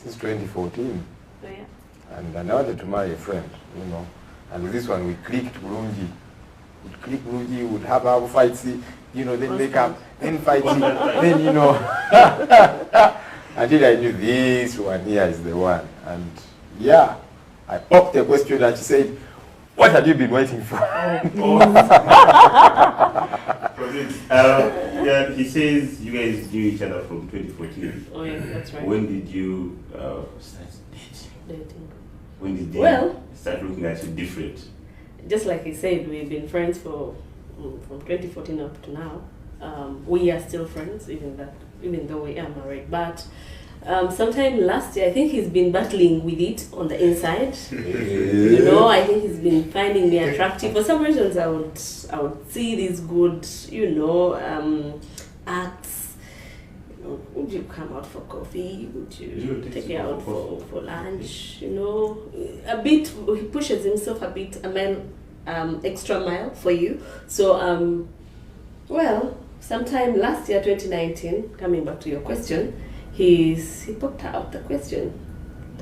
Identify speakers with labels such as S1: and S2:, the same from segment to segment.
S1: since 2014.
S2: Oh, yeah.
S1: And I wanted to marry a friend, you know. And with this one, we clicked Bulungi. We would have our fights, you know, then make up, then fighting, then, you know. Until I knew this one here is the one. And yeah, I popped the question and she said, what have you been waiting for?
S3: Yeah, he says you guys knew each other from 2014.
S2: Oh, yeah, that's right.
S3: When did you start
S2: Dating.
S3: When did
S2: Well,
S3: start looking at you different?
S2: Just like he said, we've been friends from 2014 up to now. We are still friends, even though we are married. But sometime last year, I think he's been battling with it on the inside. You know, I think he's been finding me attractive. For some reasons, I would see these good, you know, acts. Would you come out for coffee? Would you take me out for lunch? You know, a bit. He pushes himself a bit, extra mile for you. So, well, sometime last year, 2019. Coming back to your question, he popped out the question.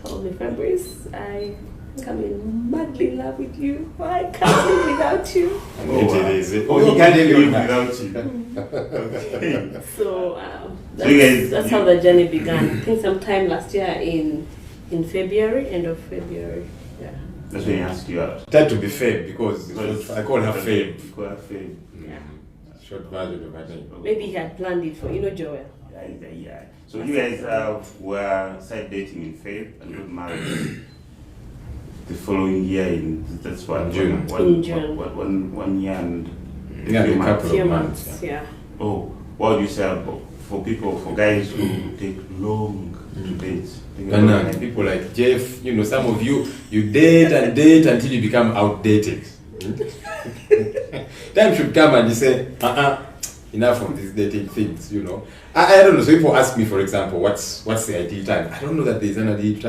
S2: Told me, Fabrice, I think I'm madly in love with you. I can't live without you.
S3: He can't live without you. Okay.
S2: So that's how the journey began. I think sometime last year in February, end of February. Yeah.
S3: That's when he asked you out.
S1: It had to be Feb because I call her Feb.
S3: You call her Feb.
S2: Yeah.
S1: Short version of her name.
S2: Maybe he had planned it for, you know, Joel.
S3: Yeah. So you guys were side dating in Feb and got married the following year in
S1: June.
S2: In June.
S3: 1 year and
S1: a couple of months.
S2: Yeah.
S3: Oh, what would you say for guys who take long to date?
S1: And people like Jeff, you know, some of you date and date until you become outdated. Time should come and you say, enough of these dating things, you know. I don't know. So people ask me, for example, what's the ideal time? I don't know that there's an ideal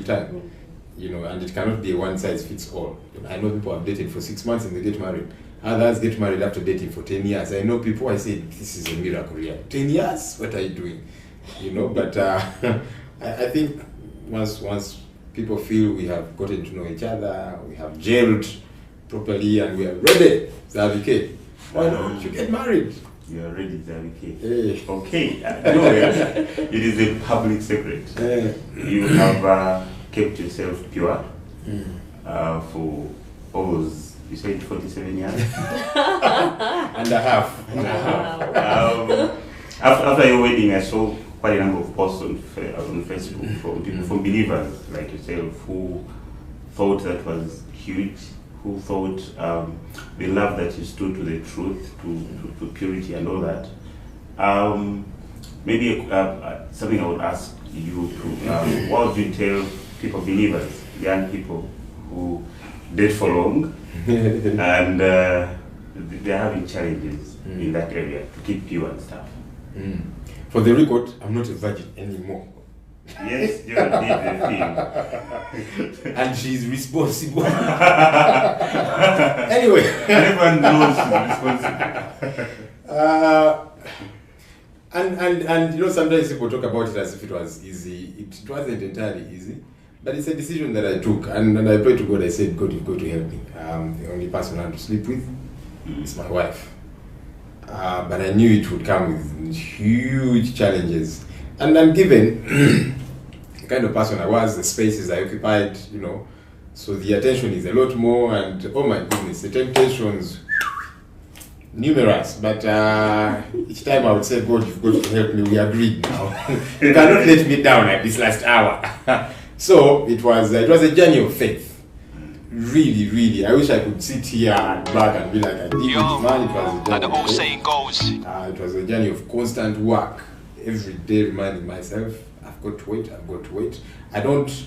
S1: time. You know, and it cannot be a one size fits all. I know people have dated for 6 months and they get married. Others get married after dating for 10 years. I know people, I say, this is a miracle, yeah. 10 years? What are you doing? You know, but I think once people feel we have gotten to know each other, we have gelled properly and we are ready, Zavike, why don't you get married?
S3: You are ready, Zavike.
S1: Hey.
S3: Okay. No, it is a public secret. You have kept yourself pure for almost, you said 47 years?
S1: And a half.
S3: After your wedding, I saw quite a number of posts on Facebook from people, from believers like yourself, who thought that was huge, who thought the love that you stood to the truth, to purity and all that. Maybe something I would ask you to, what would you tell people, believers, young people who date for long and they're having challenges in that area to keep pure and stuff?
S1: For the record, I'm not a virgin anymore.
S3: Yes, you did the thing.
S1: And she's responsible. Anyway.
S3: Everyone knows she's responsible.
S1: And you know, sometimes people talk about it as if it was easy. It wasn't entirely easy. But it's a decision that I took. And I prayed to God. I said, God, you've got to help me. The only person I want to sleep with is my wife. But I knew it would come with huge challenges. And I'm given the kind of person I was, the spaces I occupied, you know, so the attention is a lot more, and oh my goodness, the temptations numerous. But each time I would say, God, you've got to help me. We agreed now. You cannot let me down at this last hour. So it was a journey of faith. Really, really. I wish I could sit here and brag and be like, I did it, man. It was a journey. And the old saying goes, it was a journey of constant work. Every day reminding myself, I've got to wait. I don't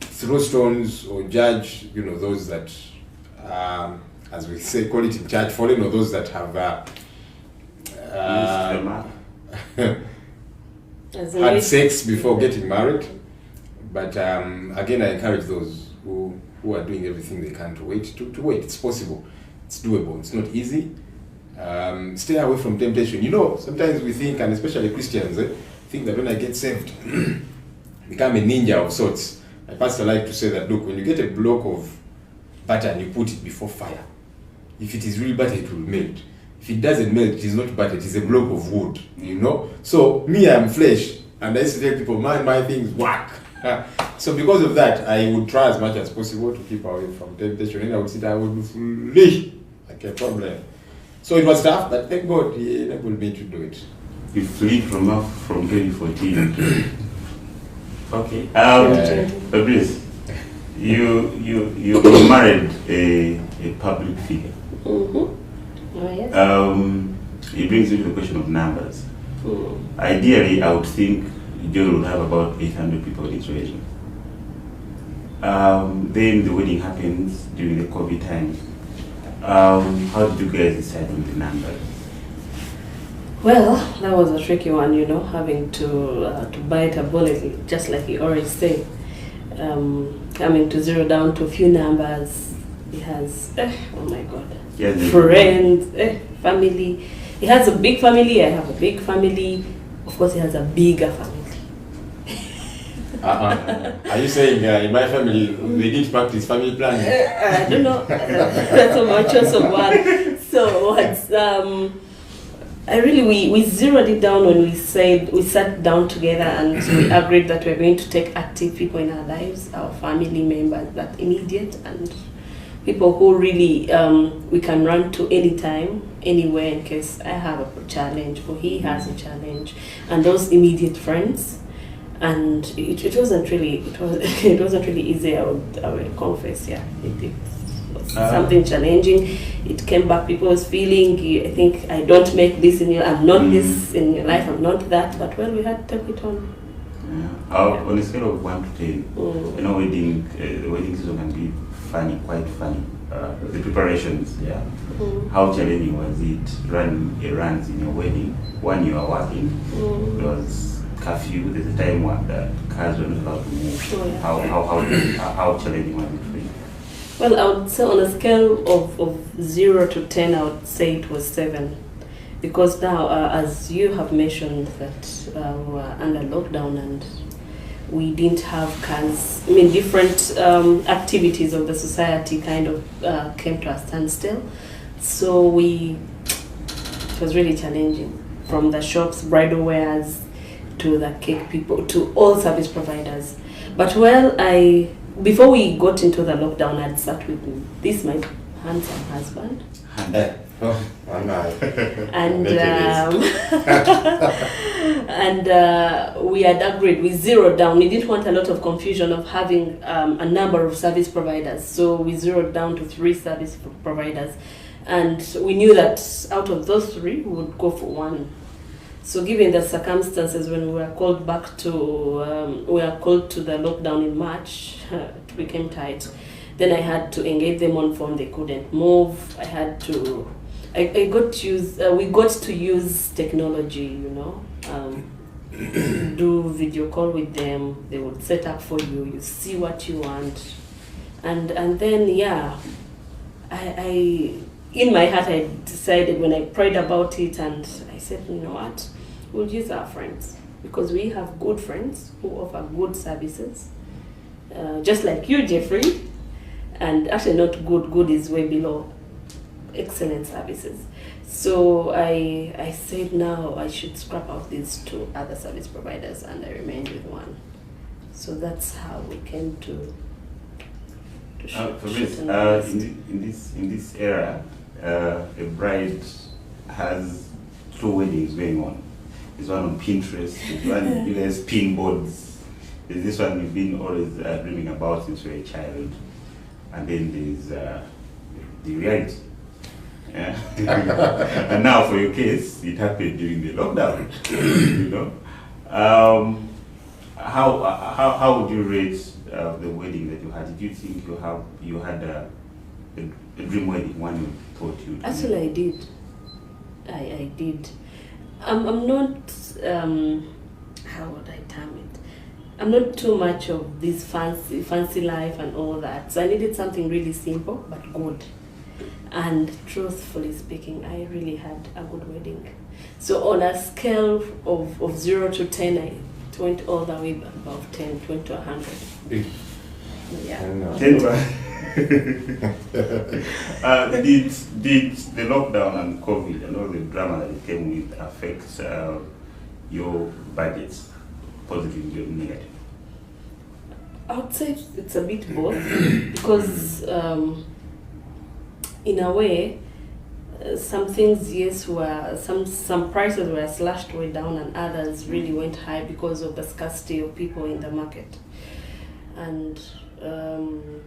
S1: throw stones or judge, you know, those that, as we say, call it in church, fallen, or those that have had sex before getting married. But again, I encourage those who are doing everything they can to wait. To wait. It's possible. It's doable. It's not easy. Stay away from temptation. You know, sometimes we think, and especially Christians, think that when I get saved, become a ninja of sorts. My pastor liked to say that, look, when you get a block of butter and you put it before fire, if it is really butter, it will melt. If it doesn't melt, it is not butter, it is a block of wood, you know. So me, I'm flesh, and I used to tell people, man, my things work. So because of that, I would try as much as possible to keep away from temptation. And I would sit, I would be fully like a problem. So it was tough, but thank God He enabled me to do it.
S3: You flee from 2014. Okay. Fabrice, you married a public figure.
S2: Mm-hmm. Oh, yes.
S3: It brings me to the question of numbers. Ideally, I would think John would have about 800 people in his wedding. Then the wedding happens during the COVID time. How did you guys decide on the number?
S2: Well, that was a tricky one, you know, having to bite a bullet, just like you already said. Having to zero down to a few numbers. He has, oh my God, friends, family. He has a big family, I have a big family. Of course, he has a bigger family.
S1: Are you saying in my family they didn't practice family planning?
S2: I don't know. That's a my choice of word. So what's we zeroed it down when we said we sat down together and we agreed that we're going to take active people in our lives, our family members, that immediate, and people who really we can run to anytime, anywhere in case I have a challenge or he has a challenge, and those immediate friends. And it wasn't really it wasn't really easy. I will confess. Yeah, it was something challenging. It came back. People was feeling. I think I don't make this in your. I'm not this in your life. I'm not that. But well, we had to take it on.
S3: Yeah. On a scale of 1 to 10, you know, the wedding season can be funny, quite funny. The preparations, yeah. How challenging was it running errands in your wedding when you are working? There was curfew. There's a time when the cars were not allowed to move. How challenging was it for you?
S2: Well, I would say on a scale of 0 to 10, I would say it was 7, because now, as you have mentioned, that we were under lockdown and we didn't have cars. I mean, different activities of the society kind of came to a standstill. So it was really challenging, from the shops, bridal wares, to the cake people, to all service providers. But well, before we got into the lockdown, I'd sat with this my handsome husband. And we had agreed, we zeroed down. We didn't want a lot of confusion of having a number of service providers, so we zeroed down to 3 service providers, and we knew that out of those 3 we would go for one. So given the circumstances, when we were called back to the lockdown in March, it became tight. Then I had to engage them on phone. They couldn't move. We got to use technology, you know, do video call with them. They would set up for you. You see what you want, and then I in my heart I decided, when I prayed about it, and I said, you know what, we'll use our friends, because we have good friends who offer good services, just like you, Jeffrey. And actually not good is way below excellent services. So I said, now I should scrap out these 2 other service providers, and I remained with one. So that's how we came to shoot
S3: in this era, a bride has 2 weddings going on. There's one on Pinterest, there's one you guys pin boards. There's this one you've been always dreaming about since you were a child. And then there's the reality. Yeah. And now for your case, it happened during the lockdown. You know, how would you rate the wedding that you had? Did you think you had a dream wedding, one you thought you?
S2: Actually, I did. I did. I'm not. How would I term it? I'm not too much of this fancy life and all that. So I needed something really simple but good. And truthfully speaking, I really had a good wedding. So on a scale of 0 to 10, It went all the way above 10, 20 to 100.
S1: I
S2: Yeah.
S1: know.
S3: Did the lockdown and COVID and all the drama that it came with affect your budgets positively or negatively?
S2: I would say it's a bit both because in a way some things were some prices were slashed way down and others really went high because of the scarcity of people in the market. And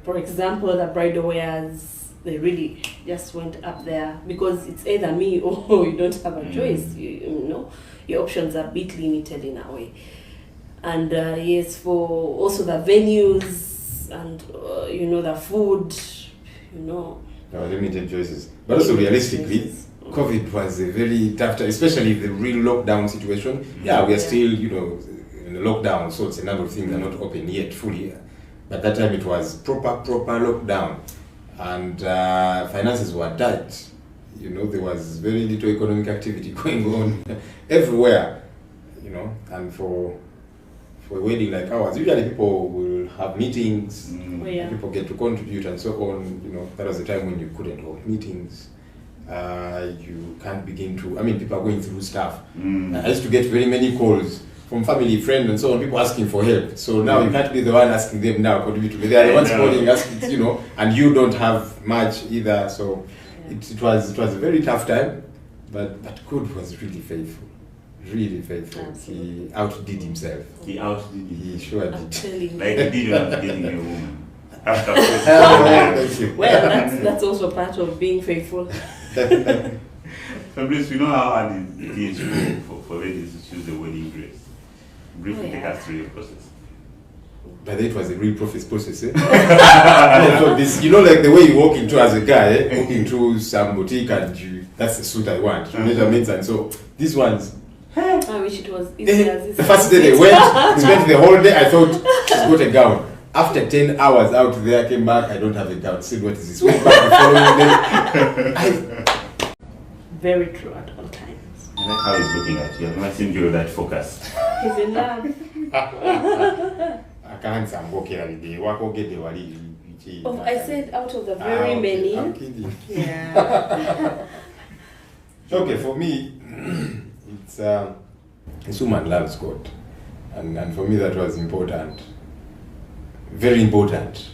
S2: for example, the bridal wares, they really just went up there because it's either me or you don't have a choice. You know, your options are a bit limited in a way. And yes, for also the venues and you know, the food, you know.
S1: Limited choices. But also realistically, COVID was a very tough time, especially the real lockdown situation. Yeah, we are still, you know, in the lockdown, so it's a number of things are not open yet fully. But that time it was proper lockdown, and finances were tight. You know, there was very little economic activity going on everywhere. You know, and for a wedding like ours, usually people will have meetings, people get to contribute and so on. You know, that was the time when you couldn't hold meetings. You can't begin to, I mean, people are going through stuff. I used to get very many calls from family, friends and so on, people asking for help. So now you can't be the one asking them now, contribute to me. They are the ones calling, asking, you know, and you don't have much either. So it was a very tough time, but God was really faithful. Really faithful.
S2: Absolutely.
S1: He outdid himself.
S3: He outdid you.
S1: He sure
S2: I'm
S1: did.
S2: telling you.
S3: Like he did when getting a woman. After
S1: Thank you.
S2: Well, that's also part of being faithful.
S3: Fabrice, we know how hard it is for ladies to choose the wedding dress. Briefly take us through your process.
S1: But it was a real process, eh? So this, you know, like the way you walk into as a guy, walk into some boutique and that's the suit I want, measurements and so. These ones,
S2: I wish it was easy as this.
S1: the first day they spent the whole day, I thought, she's got a gown. After 10 hours out there, came back, I don't have a gown. Said, what is this? Went back the following day.
S2: Very true at all times.
S3: I like how he's looking at you. I've never seen you that focused.
S2: He's in love.
S1: I can't say I'm walking every day. Walk okay, they were
S2: Oh, I said out of the very many.
S1: I'm kidding.
S2: Yeah.
S1: Okay, for me, it's this woman loves God, and for me that was important, very important.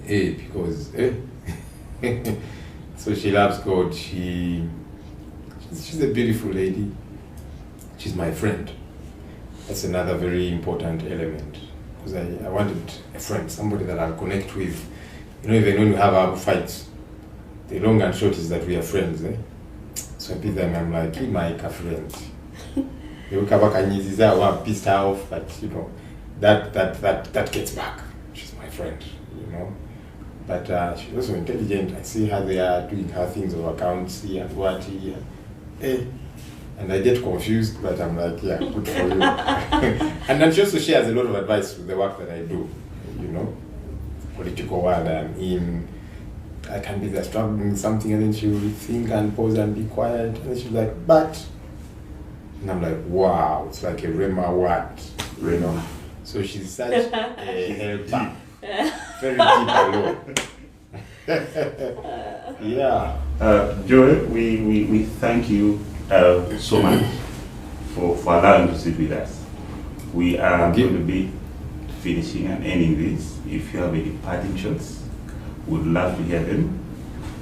S1: Because so she loves God. She's a beautiful lady. She's my friend. That's another very important element, because I wanted a friend, somebody that I'll connect with. You know, even when we have our fights, the long and short is that we are friends. So I beat them, I'm like, he my friend. They will come back and I'm pissed off, but you know, that gets back. She's my friend, you know. But she's also intelligent. I see how they are doing her things of accounts here and what here. And I get confused, but I'm like, yeah, good for you. And then she also shares a lot of advice with the work that I do, you know, political world I'm in. I can be there struggling with something, and then she will think and pause and be quiet, and then she's like, but, and I'm like, wow, it's like a Rema word, you know. So she's such a helper, very deep alone. Yeah.
S3: Joel, we thank you so much for allowing to sit with us. We are going to be finishing and ending this. If you have any parting shots, would love to hear them,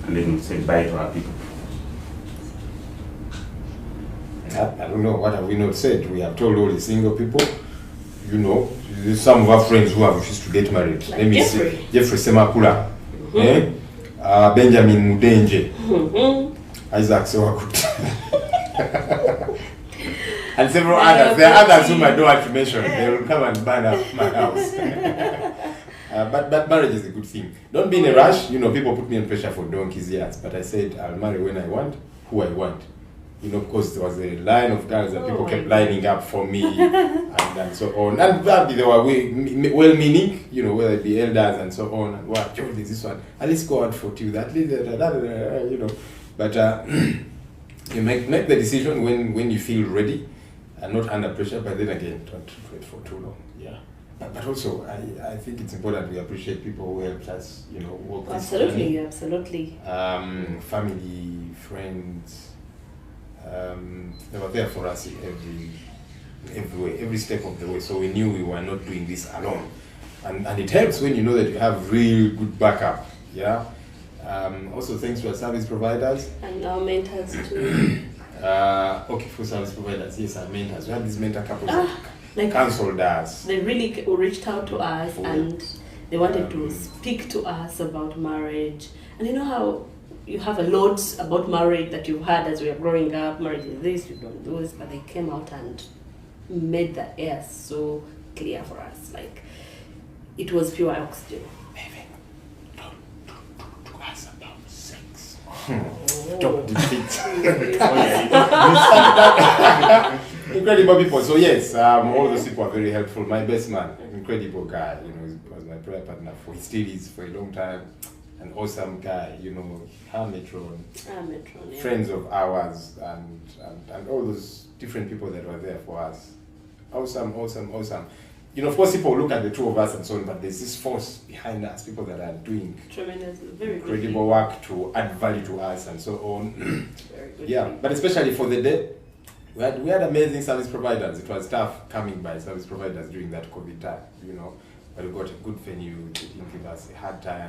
S3: and then we'll say bye to our people.
S1: I don't know, what have we not said? We have told all the single people, you know, some of our friends who have refused to get married.
S2: Like
S1: Let me
S2: Jeffrey.
S1: see. Jeffrey Semakula, Benjamin Mudenje, Isaac Sewakut, and several others. There are others whom I don't want to mention. They will come and burn up my house. But marriage is a good thing. Don't be in a rush. You know, people put me in pressure for donkey's years, but I said I'll marry when I want, who I want. You know, because there was a line of girls that people kept lining up for me, and so on. And probably they were well-meaning, you know, whether it be elders and so on. And what, Joe, there's this one. At least go out for two. That, you know. But you make the decision when you feel ready. and not under pressure, but then again, don't wait for too long. Yeah. But also, I think it's important we appreciate people who helped us, you know, walk this journey.
S2: Absolutely.
S1: Family, friends, they were there for us in every way, every step of the way. So we knew we were not doing this alone. And it helps when you know that you have real good backup. Yeah. Also, thanks to our service providers.
S2: And our mentors too.
S1: Okay, for service providers, yes, our mentors. We had these mentor couples that cancelled us.
S2: They really reached out to us and they wanted to speak to us about marriage. And you know how you have a lot about marriage that you've heard as we are growing up. Marriage is this, you don't do this, but they came out and made the air so clear for us. Like, it was pure oxygen.
S1: Talk defeat. Incredible people. So yes, all those people are very helpful. My best man, incredible guy. You know, he was my prayer partner for, he still is for a long time. An awesome guy. You know, our matron,
S2: Yeah.
S1: friends of ours, and all those different people that were there for us. Awesome. You know, of course, people look at the two of us and so on, but there's this force behind us, people that are doing
S2: Tremendous, very good
S1: incredible work to add value to us and so on.
S2: Very good.
S1: Yeah, but especially for the day, we had amazing service providers. It was tough coming by service providers during that COVID time, you know, but we got a good venue. They didn't give us a hard time.